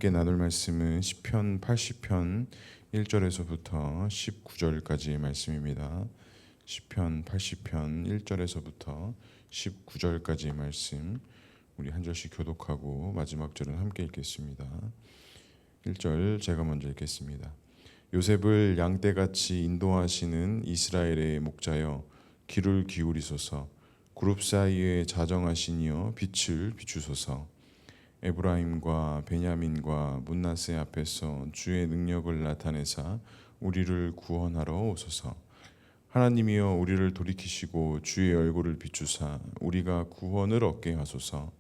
함께 나눌 말씀은 시편 80편 1절에서부터 19절까지의 말씀입니다. 시편 80편 1절에서부터 19절까지의 말씀, 우리 한 절씩 교독하고 마지막 절은 함께 읽겠습니다. 1절 제가 먼저 읽겠습니다. 요셉을 양떼같이 인도하시는 이스라엘의 목자여, 귀를 기울이소서. 그룹 사이에 자정하시니여 빛을 비추소서. 에브라임과 베냐민과 므낫세 앞에서 주의 능력을 나타내사 우리를 구원하러 오소서. 하나님이여, 우리를 돌이키시고 주의 얼굴을 비추사 우리가 구원을 얻게 하소서.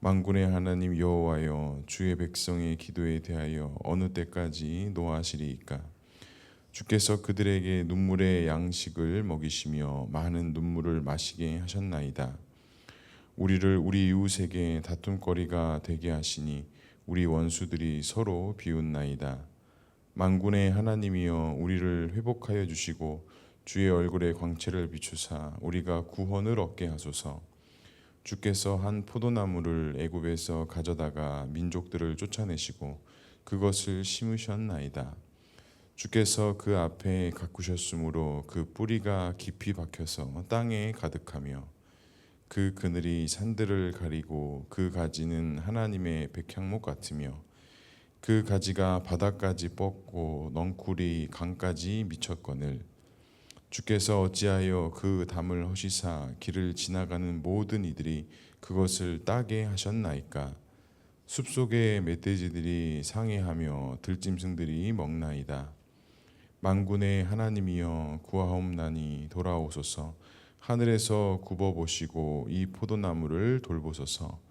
만군의 하나님 여호와여, 주의 백성의 기도에 대하여 어느 때까지 노하시리이까? 주께서 그들에게 눈물의 양식을 먹이시며 많은 눈물을 마시게 하셨나이다. 우리를 우리 이웃에게 다툼거리가 되게 하시니 우리 원수들이 서로 비웃나이다. 만군의 하나님이여, 우리를 회복하여 주시고 주의 얼굴에 광채를 비추사 우리가 구원을 얻게 하소서. 주께서 한 포도나무를 애굽에서 가져다가 민족들을 쫓아내시고 그것을 심으셨나이다. 주께서 그 앞에 가꾸셨으므로 그 뿌리가 깊이 박혀서 땅에 가득하며 그 그늘이 산들을 가리고 그 가지는 하나님의 백향목 같으며 그 가지가 바닥까지 뻗고 넝쿨이 강까지 미쳤거늘 주께서 어찌하여 그 담을 허시사 길을 지나가는 모든 이들이 그것을 따게 하셨나이까? 숲속의 멧돼지들이 상해하며 들짐승들이 먹나이다. 만군의 하나님이여, 구하옵나니 돌아오소서. 하늘에서 굽어보시고 이 포도나무를 돌보소서.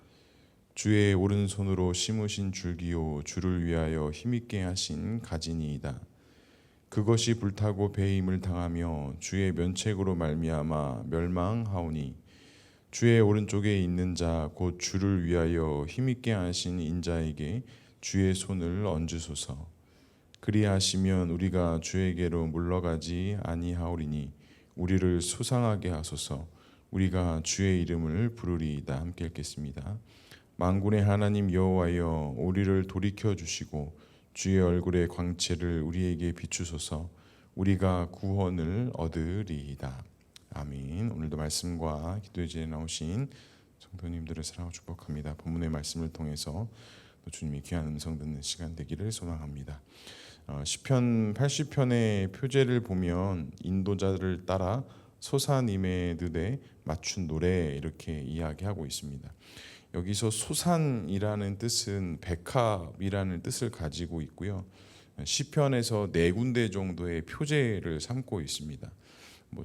주의 오른손으로 심으신 줄기요, 주를 위하여 힘있게 하신 가지니이다. 그것이 불타고 배임을 당하며 주의 면책으로 말미암아 멸망하오니 주의 오른쪽에 있는 자 곧 주를 위하여 힘있게 하신 인자에게 주의 손을 얹으소서. 그리하시면 우리가 주에게로 물러가지 아니하오리니 우리를 소상하게 하소서. 우리가 주의 이름을 부르리이다. 함께 읽겠습니다. 만군의 하나님 여호와여, 우리를 돌이켜 주시고 주의 얼굴의 광채를 우리에게 비추소서. 우리가 구원을 얻으리이다. 아멘. 오늘도 말씀과 기도의 자리에 나오신 성도님들을 사랑하고 축복합니다. 본문의 말씀을 통해서 또 주님이 귀한 음성 듣는 시간 되기를 소망합니다. 시편 80편의 표제를 보면 인도자를 따라 소산임의 듯에 맞춘 노래 이렇게 이야기하고 있습니다. 여기서 소산이라는 뜻은 백합이라는 뜻을 가지고 있고요. 시편에서 4군데 정도의 표제를 삼고 있습니다.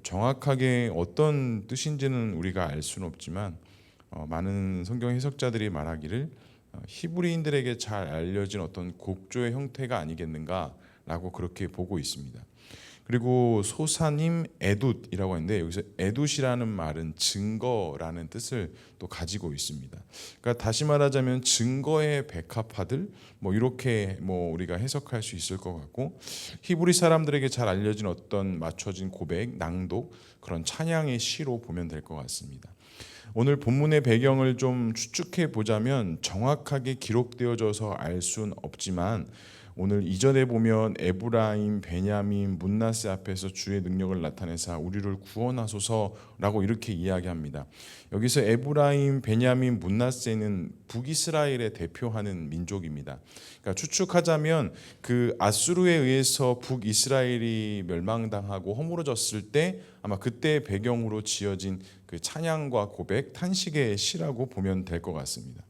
정확하게 어떤 뜻인지는 우리가 알 수는 없지만 많은 성경 해석자들이 말하기를 히브리인들에게 잘 알려진 어떤 곡조의 형태가 아니겠는가라고 그렇게 보고 있습니다. 그리고 소사님 에둠이라고 하는데 여기서 에둠이라는 말은 증거라는 뜻을 또 가지고 있습니다. 그러니까 다시 말하자면 증거의 백합화들 이렇게 우리가 해석할 수 있을 것 같고, 히브리 사람들에게 잘 알려진 어떤 맞춰진 고백, 낭독, 그런 찬양의 시로 보면 될 것 같습니다. 오늘 본문의 배경을 좀 추측해 보자면 정확하게 기록되어져서 알 수는 없지만 오늘 이전에 보면 에브라임, 베냐민, 므낫세 앞에서 주의 능력을 나타내사 우리를 구원하소서라고 이렇게 이야기합니다. 여기서 에브라임, 베냐민, 므낫세는 북이스라엘에 대표하는 민족입니다. 그러니까 추측하자면 그 아수르에 의해서 북이스라엘이 멸망당하고 허물어졌을 때 아마 그때 배경으로 지어진 그 찬양과 고백, 탄식의 시라고 보면 될 것 같습니다.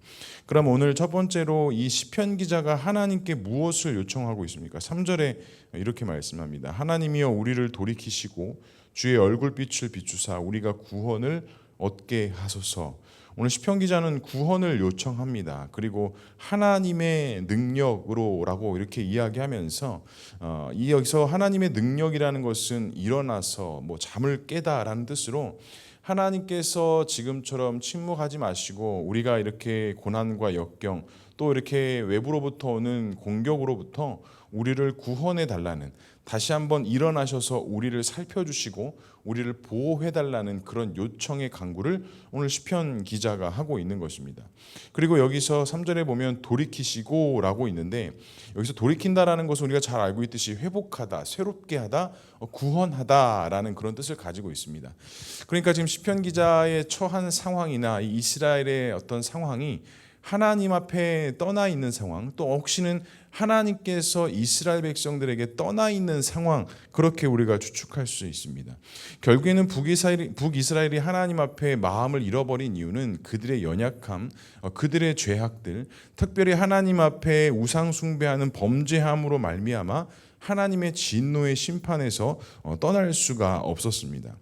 그럼 오늘 첫 번째로 이 시편 기자가 하나님께 무엇을 요청하고 있습니까? 3절에 이렇게 말씀합니다. 하나님이여, 우리를 돌이키시고 주의 얼굴빛을 비추사 우리가 구원을 얻게 하소서. 오늘 시편 기자는 구원을 요청합니다. 그리고 하나님의 능력으로라고 이렇게 이야기하면서 여기서 하나님의 능력이라는 것은 일어나서 잠을 깨다라는 뜻으로 하나님께서 지금처럼 침묵하지 마시고 우리가 이렇게 고난과 역경 또 이렇게 외부로부터 오는 공격으로부터 우리를 구원해 달라는, 다시 한번 일어나셔서 우리를 살펴주시고 우리를 보호해 달라는 그런 요청의 간구를 오늘 시편 기자가 하고 있는 것입니다. 그리고 여기서 3절에 보면 돌이키시고라고 있는데, 여기서 돌이킨다라는 것은 우리가 잘 알고 있듯이 회복하다, 새롭게 하다, 구원하다라는 그런 뜻을 가지고 있습니다. 그러니까 지금 시편 기자의 처한 상황이나 이 이스라엘의 어떤 상황이 하나님 앞에 떠나 있는 상황, 또 혹시는 하나님께서 이스라엘 백성들에게 떠나 있는 상황, 그렇게 우리가 추측할 수 있습니다. 결국에는 북이스라엘이 하나님 앞에 마음을 잃어버린 이유는 그들의 연약함, 그들의 죄악들, 특별히 하나님 앞에 우상 숭배하는 범죄함으로 말미암아 하나님의 진노의 심판에서 떠날 수가 없었습니다.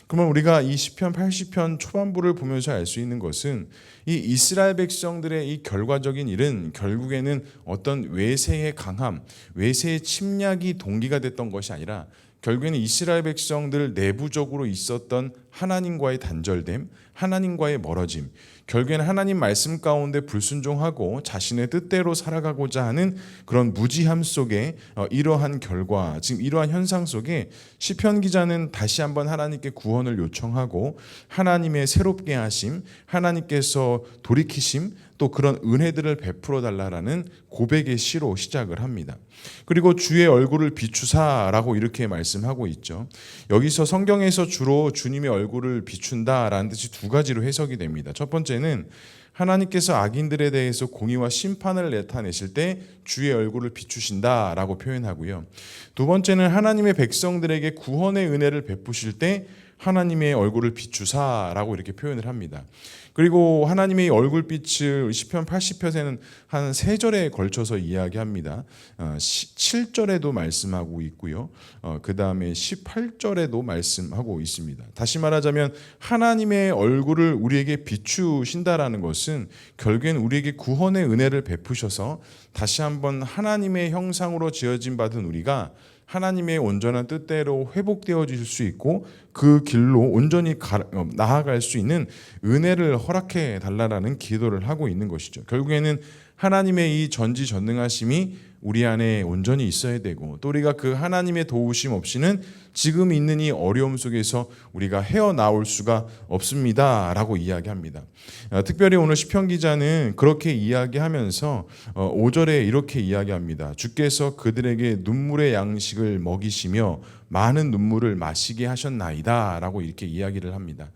그러면 우리가 이 시편 80편 초반부를 보면서 알 수 있는 것은 이 이스라엘 백성들의 이 결과적인 일은 결국에는 어떤 외세의 강함, 외세의 침략이 동기가 됐던 것이 아니라 결국에는 이스라엘 백성들 내부적으로 있었던 하나님과의 단절됨, 하나님과의 멀어짐, 결국에는 하나님 말씀 가운데 불순종하고 자신의 뜻대로 살아가고자 하는 그런 무지함 속에 이러한 결과, 지금 이러한 현상 속에 시편 기자는 다시 한번 하나님께 구원을 요청하고 하나님의 새롭게 하심, 하나님께서 돌이키심, 또 그런 은혜들을 베풀어 달라라는 고백의 시로 시작을 합니다. 그리고 주의 얼굴을 비추사라고 이렇게 말씀하고 있죠. 여기서 성경에서 주로 주님의 얼굴을 비춘다라는 뜻이 두 가지로 해석이 됩니다. 첫 번째는 하나님께서 악인들에 대해서 공의와 심판을 나타내실 때 주의 얼굴을 비추신다라고 표현하고요. 두 번째는 하나님의 백성들에게 구원의 은혜를 베푸실 때 하나님의 얼굴을 비추사라고 이렇게 표현을 합니다. 그리고 하나님의 얼굴빛을 시편 80편에는 한 3절에 걸쳐서 이야기합니다. 7절에도 말씀하고 있고요. 그 다음에 18절에도 말씀하고 있습니다. 다시 말하자면 하나님의 얼굴을 우리에게 비추신다라는 것은 결국엔 우리에게 구원의 은혜를 베푸셔서 다시 한번 하나님의 형상으로 지어진 받은 우리가 하나님의 온전한 뜻대로 회복되어질 수 있고 그 길로 온전히 나아갈 수 있는 은혜를 허락해 달라라는 기도를 하고 있는 것이죠. 결국에는 하나님의 이 전지전능하심이 우리 안에 온전히 있어야 되고, 또 우리가 그 하나님의 도우심 없이는 지금 있는 이 어려움 속에서 우리가 헤어나올 수가 없습니다 라고 이야기합니다. 특별히 오늘 시편 기자는 그렇게 이야기하면서 5절에 이렇게 이야기합니다. 주께서 그들에게 눈물의 양식을 먹이시며 많은 눈물을 마시게 하셨나이다 라고 이렇게 이야기를 합니다.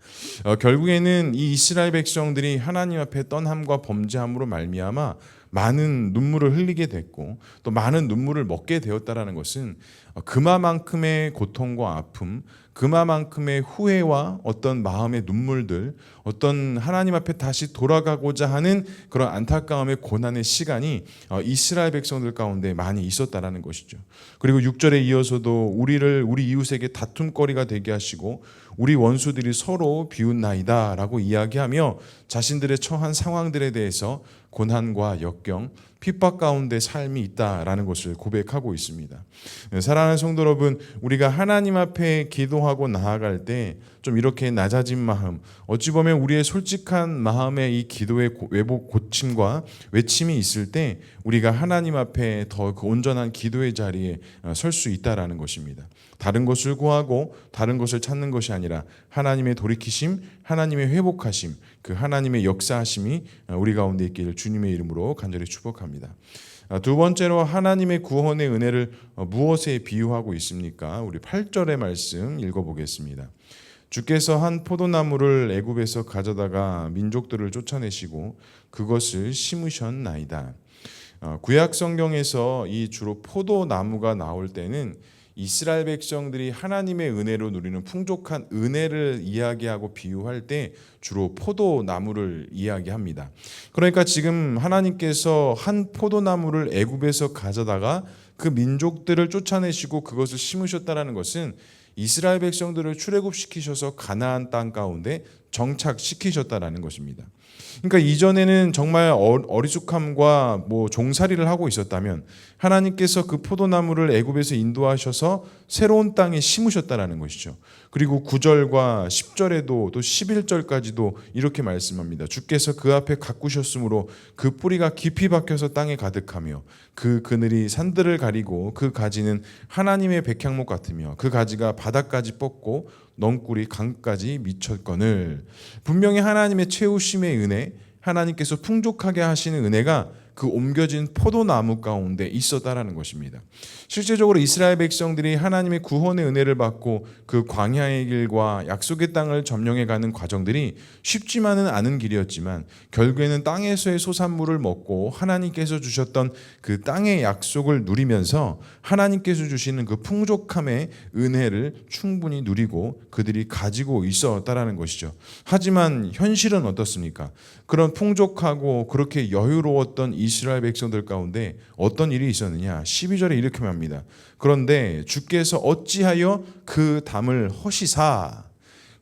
결국에는 이 이스라엘 백성들이 하나님 앞에 떠남과 범죄함으로 말미암아 많은 눈물을 흘리게 됐고 또 많은 눈물을 먹게 되었다라는 것은 그마만큼의 고통과 아픔, 그마만큼의 후회와 어떤 마음의 눈물들, 어떤 하나님 앞에 다시 돌아가고자 하는 그런 안타까움의 고난의 시간이 이스라엘 백성들 가운데 많이 있었다라는 것이죠. 그리고 6절에 이어서도 우리 이웃에게 다툼거리가 되게 하시고 우리 원수들이 서로 비웃나이다 라고 이야기하며 자신들의 처한 상황들에 대해서 고난과 역경, 핍박 가운데 삶이 있다라는 것을 고백하고 있습니다. 사랑하는 성도 여러분, 우리가 하나님 앞에 기도하고 나아갈 때 좀 이렇게 낮아진 마음, 어찌 보면 우리의 솔직한 마음의 이 기도의 외복 고침과 외침이 있을 때 우리가 하나님 앞에 더 그 온전한 기도의 자리에 설 수 있다라는 것입니다. 다른 것을 구하고 다른 것을 찾는 것이 아니라 하나님의 돌이키심, 하나님의 회복하심, 그 하나님의 역사하심이 우리 가운데 있기를 주님의 이름으로 간절히 축복합니다. 두 번째로 하나님의 구원의 은혜를 무엇에 비유하고 있습니까? 우리 8절의 말씀 읽어보겠습니다. 주께서 한 포도나무를 애굽에서 가져다가 민족들을 쫓아내시고 그것을 심으셨나이다. 구약 성경에서 이 주로 포도나무가 나올 때는 이스라엘 백성들이 하나님의 은혜로 누리는 풍족한 은혜를 이야기하고 비유할 때 주로 포도나무를 이야기합니다. 그러니까 지금 하나님께서 한 포도나무를 애굽에서 가져다가 그 민족들을 쫓아내시고 그것을 심으셨다라는 것은 이스라엘 백성들을 출애굽시키셔서 가나안 땅 가운데 정착시키셨다라는 것입니다. 그러니까 이전에는 정말 어리숙함과 종살이를 하고 있었다면 하나님께서 그 포도나무를 애굽에서 인도하셔서 새로운 땅에 심으셨다라는 것이죠. 그리고 9절과 10절에도 또 11절까지도 이렇게 말씀합니다. 주께서 그 앞에 가꾸셨으므로 그 뿌리가 깊이 박혀서 땅에 가득하며 그 그늘이 산들을 가리고 그 가지는 하나님의 백향목 같으며 그 가지가 바닥까지 뻗고 넝쿨이 강까지 미쳤거늘. 분명히 하나님의 채우심의 은혜, 하나님께서 풍족하게 하시는 은혜가 그 옮겨진 포도나무 가운데 있었다라는 것입니다. 실제적으로 이스라엘 백성들이 하나님의 구원의 은혜를 받고 그 광야의 길과 약속의 땅을 점령해 가는 과정들이 쉽지만은 않은 길이었지만 결국에는 땅에서의 소산물을 먹고 하나님께서 주셨던 그 땅의 약속을 누리면서 하나님께서 주시는 그 풍족함의 은혜를 충분히 누리고 그들이 가지고 있었다라는 것이죠. 하지만 현실은 어떻습니까? 그런 풍족하고 그렇게 여유로웠던 이스라엘 백성들 가운데 어떤 일이 있었느냐? 12절에 이렇게 말합니다. 그런데 주께서 어찌하여 그 담을 허시사.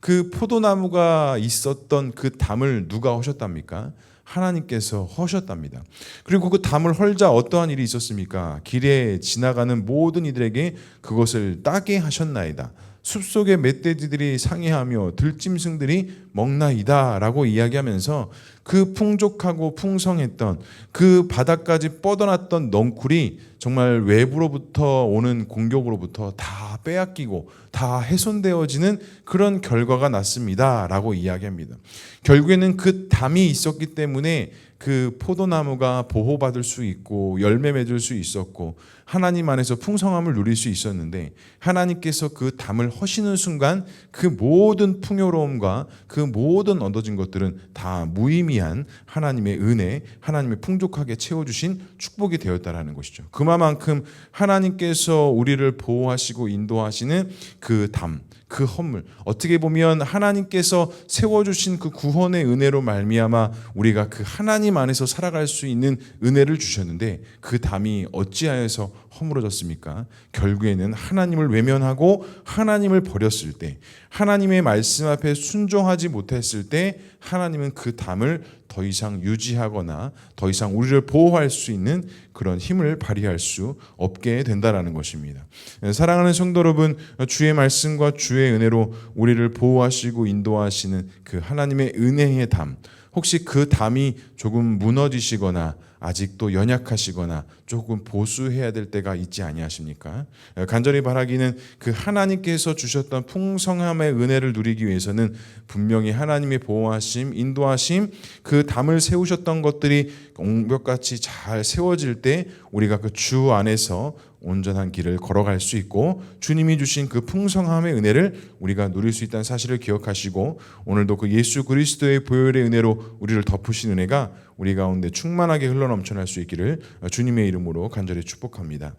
그 포도나무가 있었던 그 담을 누가 허셨답니까? 하나님께서 허셨답니다. 그리고 그 담을 헐자 어떠한 일이 있었습니까? 길에 지나가는 모든 이들에게 그것을 따게 하셨나이다. 숲속의 멧돼지들이 상해하며 들짐승들이 먹나이다 라고 이야기하면서 그 풍족하고 풍성했던 그 바닥까지 뻗어났던 넝쿨이 정말 외부로부터 오는 공격으로부터 다 빼앗기고 다 훼손되어지는 그런 결과가 났습니다 라고 이야기합니다. 결국에는 그 담이 있었기 때문에 그 포도나무가 보호받을 수 있고 열매 맺을 수 있었고 하나님 안에서 풍성함을 누릴 수 있었는데 하나님께서 그 담을 허시는 순간 그 모든 풍요로움과 그 모든 얻어진 것들은 다 무의미한 하나님의 은혜, 하나님의 풍족하게 채워주신 축복이 되었다라는 것이죠. 그만큼 하나님께서 우리를 보호하시고 인도하시는 그 담, 그 헌물, 어떻게 보면 하나님께서 세워주신 그 구원의 은혜로 말미암아 우리가 그 하나님 안에서 살아갈 수 있는 은혜를 주셨는데 그 담이 어찌하여서 허물어졌습니까? 결국에는 하나님을 외면하고 하나님을 버렸을 때, 하나님의 말씀 앞에 순종하지 못했을 때 하나님은 그 담을 더 이상 유지하거나 더 이상 우리를 보호할 수 있는 그런 힘을 발휘할 수 없게 된다라는 것입니다. 사랑하는 성도 여러분, 주의 말씀과 주의 은혜로 우리를 보호하시고 인도하시는 그 하나님의 은혜의 담, 혹시 그 담이 조금 무너지시거나 아직도 연약하시거나 조금 보수해야 될 때가 있지 아니하십니까? 간절히 바라기는 그 하나님께서 주셨던 풍성함의 은혜를 누리기 위해서는 분명히 하나님의 보호하심, 인도하심, 그 담을 세우셨던 것들이 옹벽같이 잘 세워질 때 우리가 그 주 안에서 온전한 길을 걸어갈 수 있고 주님이 주신 그 풍성함의 은혜를 우리가 누릴 수 있다는 사실을 기억하시고 오늘도 그 예수 그리스도의 보혈의 은혜로 우리를 덮으신 은혜가 우리 가운데 충만하게 흘러넘쳐날 수 있기를 주님의 이름으로 간절히 축복합니다.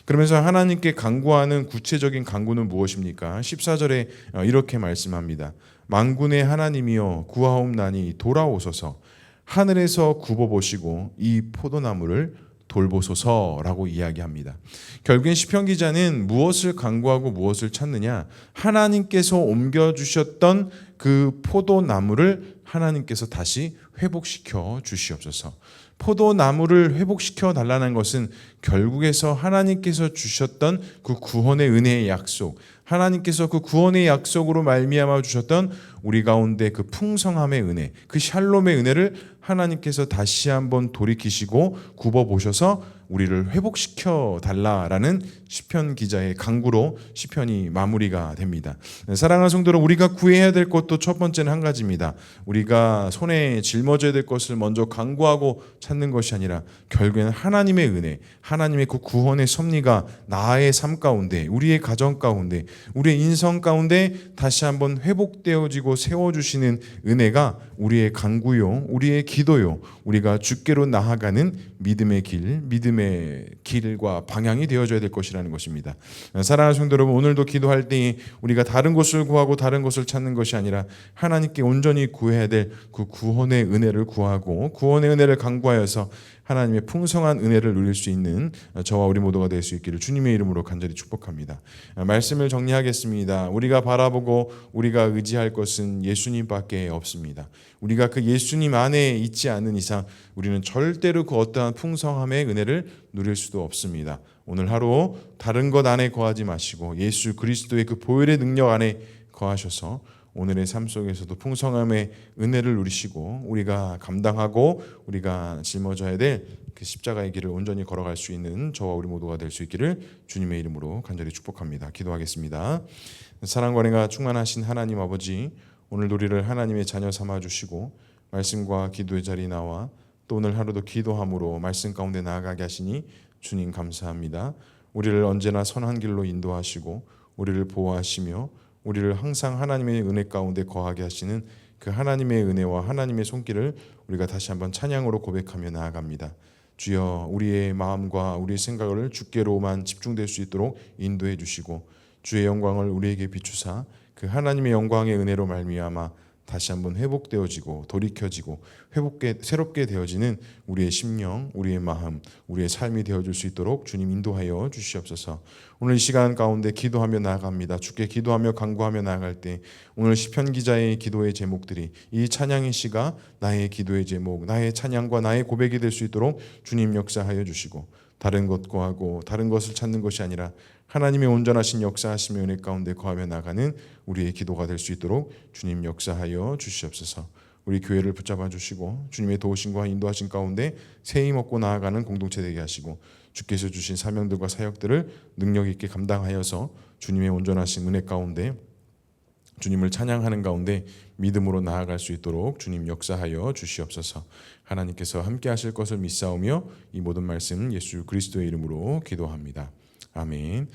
그러면서 하나님께 간구하는 구체적인 간구는 무엇입니까? 14절에 이렇게 말씀합니다. 만군의 하나님이여 구하옵나니 돌아오소서 하늘에서 굽어보시고 이 포도나무를 돌보소서라고 이야기합니다. 결국엔 시편 기자는 무엇을 간구하고 무엇을 찾느냐? 하나님께서 옮겨주셨던 그 포도나무를 하나님께서 다시 회복시켜 주시옵소서. 포도나무를 회복시켜 달라는 것은 결국에서 하나님께서 주셨던 그 구원의 은혜의 약속, 하나님께서 그 구원의 약속으로 말미암아 주셨던 우리 가운데 그 풍성함의 은혜, 그 샬롬의 은혜를 하나님께서 다시 한번 돌이키시고 굽어보셔서 우리를 회복시켜 달라라는 시편 기자의 간구로 시편이 마무리가 됩니다. 사랑하는 성도들, 우리가 구해야 될 것도 첫 번째는 한 가지입니다. 우리가 손에 짊어져야 될 것을 먼저 간구하고 찾는 것이 아니라 결국에는 하나님의 은혜, 하나님의 그 구원의 섭리가 나의 삶 가운데, 우리의 가정 가운데, 우리의 인성 가운데 다시 한번 회복되어지고 세워주시는 은혜가 우리의 간구요, 우리의 기도요, 우리가 주께로 나아가는 믿음의 길, 믿음의 길과 방향이 되어져야 될 것이라는 것입니다. 사랑하는 성도 여러분, 오늘도 기도할 때 우리가 다른 것을 구하고 다른 것을 찾는 것이 아니라 하나님께 온전히 구해야 될 그 구원의 은혜를 구하고 구원의 은혜를 간구하여서 하나님의 풍성한 은혜를 누릴 수 있는 저와 우리 모두가 될 수 있기를 주님의 이름으로 간절히 축복합니다. 말씀을 정리하겠습니다. 우리가 바라보고 우리가 의지할 것은 예수님밖에 없습니다. 우리가 그 예수님 안에 있지 않는 이상 우리는 절대로 그 어떠한 풍성함의 은혜를 누릴 수도 없습니다. 오늘 하루 다른 것 안에 거하지 마시고 예수 그리스도의 그 보혈의 능력 안에 거하셔서 오늘의 삶 속에서도 풍성함의 은혜를 누리시고 우리가 감당하고 우리가 짊어져야 될 그 십자가의 길을 온전히 걸어갈 수 있는 저와 우리 모두가 될 수 있기를 주님의 이름으로 간절히 축복합니다. 기도하겠습니다. 사랑과 은혜가 충만하신 하나님 아버지, 오늘 우리를 하나님의 자녀 삼아 주시고 말씀과 기도의 자리에 나와 또 오늘 하루도 기도함으로 말씀 가운데 나아가게 하시니 주님 감사합니다. 우리를 언제나 선한 길로 인도하시고 우리를 보호하시며 우리를 항상 하나님의 은혜 가운데 거하게 하시는 그 하나님의 은혜와 하나님의 손길을 우리가 다시 한번 찬양으로 고백하며 나아갑니다. 주여, 우리의 마음과 우리의 생각을 주께로만 집중될 수 있도록 인도해 주시고 주의 영광을 우리에게 비추사 그 하나님의 영광의 은혜로 말미암아 다시 한번 회복되어지고 돌이켜지고 새롭게 되어지는 우리의 심령, 우리의 마음, 우리의 삶이 되어줄 수 있도록 주님 인도하여 주시옵소서. 오늘 이 시간 가운데 기도하며 나아갑니다. 주께 기도하며 간구하며 나아갈 때 오늘 시편 기자의 기도의 제목들이 이 찬양의 시가 나의 기도의 제목, 나의 찬양과 나의 고백이 될 수 있도록 주님 역사하여 주시고 다른 것과 하고 다른 것을 찾는 것이 아니라 하나님의 온전하신 역사하심의 은혜 가운데 거하며 나가는 우리의 기도가 될 수 있도록 주님 역사하여 주시옵소서. 우리 교회를 붙잡아 주시고 주님의 도우심과 인도하심 가운데 새 힘 얻고 나아가는 공동체 되게 하시고 주께서 주신 사명들과 사역들을 능력 있게 감당하여서 주님의 온전하신 은혜 가운데 주님을 찬양하는 가운데 믿음으로 나아갈 수 있도록 주님 역사하여 주시옵소서. 하나님께서 함께 하실 것을 믿사오며 이 모든 말씀 예수 그리스도의 이름으로 기도합니다. 아멘.